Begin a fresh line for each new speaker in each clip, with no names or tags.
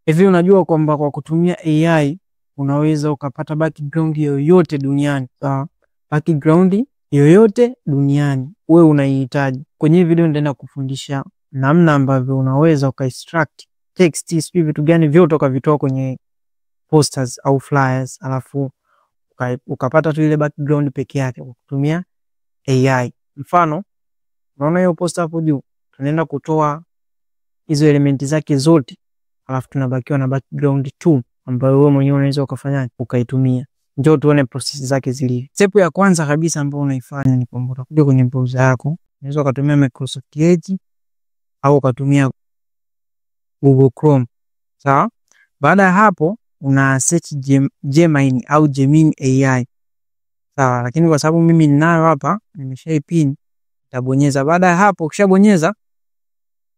Hivi unajua kwamba kwa kutumia AI unaweza ukapata background yoyote duniani. Sawa? Background yoyote duniani wewe unaihitaji. Kwenye video nitaenda kufundisha namna ambavyo unaweza ukaextract text, sijui vitu gani vyote ukavitoa kwenye posters au flyers, alafu ukapata tu ile background peke yake kwa kutumia AI. Mfano, unaona hiyo poster hapo juu, tunaenda kutoa hizo elementi zake zote, alafu tunabakiwa na background tu ambayo wewe mwenyewe unaweza ukafanya ukaitumia. Njoo tuone process zake zilivyo. Step ya kwanza kabisa ambayo unaifanya ni kwamba utakuja kwenye browser yako. Unaweza ukatumia Microsoft Edge au ukatumia Google Chrome. Sawa? Baada ya hapo una search Gemini au Gemini AI. Sawa, lakini kwa sababu mimi ninayo hapa, nimeshaipin, nitabonyeza. Baada ya hapo ukishabonyeza,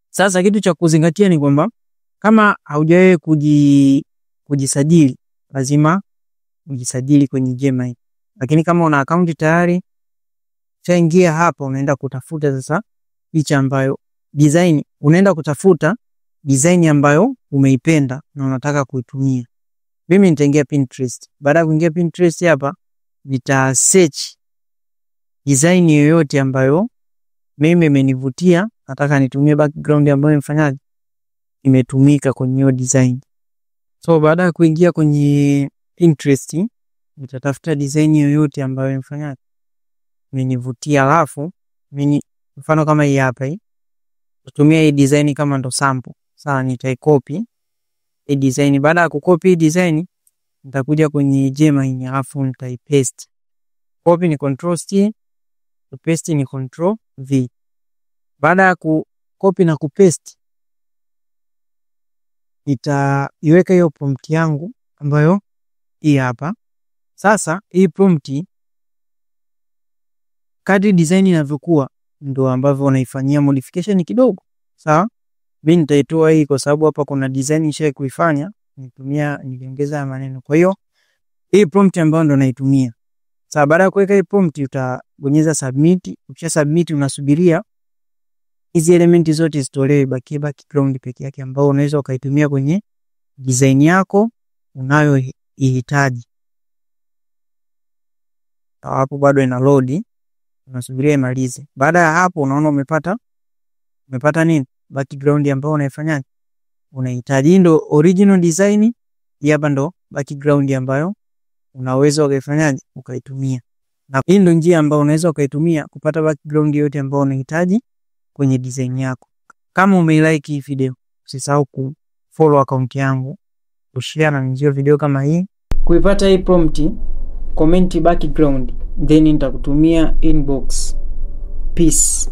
sasa kitu cha kuzingatia ni kwamba kama haujawahi kujisajili, lazima ujisajili kwenye Gemini. Lakini kama una account tayari, chaingia hapa, unaenda kutafuta sasa picha ambayo design, unaenda kutafuta design ambayo umeipenda na unataka kuitumia. Mimi nitaingia Pinterest. Baada ya kuingia Pinterest hapa, nita search design yoyote ambayo mimi imenivutia, nataka nitumie background ambayo imfanyaje, imetumika kwenye hiyo design. So baada ya kuingia kwenye Pinterest, nitatafuta design yoyote ambayo imfanyaje, imenivutia, alafu mimi mfano kama hii hapa hii, tutumia hii design kama ndo sample. Sawa, nitaicopy hii design. Baada ya kucopy hii design, nitakuja kwenye Gemini alafu nitaipaste. Copy ni Ctrl+C, paste ni Ctrl+V. Baada ya kucopy na kupaste, nitaiweka hiyo prompt yangu ambayo hii hapa. Sasa hii prompt kadri design inavyokuwa ndio ambavyo unaifanyia modification kidogo. Sawa? Mimi nitaitoa hii kwa sababu hapa kuna design nishaye kuifanya, niliongeza maneno. Kwa hiyo hii prompt ambayo ndo naitumia. Sasa baada ya kuweka hii prompt utabonyeza submit. Ukisha submit unasubiria hizi elementi zote zitolewe, baki background peke yake ambao unaweza ukaitumia kwenye design yako unayoihitaji. Hapo bado ina load, unasubiria imalize. Baada ya hapo unaona umepata nini? Background ambayo unaifanya unahitaji. Ndio original design. Hapa ndo background ambayo unaweza ukaifanyaje, ukaitumia. Na hii ndio njia ambayo unaweza ukaitumia kupata background yote ambayo unahitaji kwenye design yako. Kama umeilike hii video, usisahau kufollow account yangu, kushare na nijio video kama hii. Kuipata hii prompt, comment background, then nitakutumia inbox. Peace.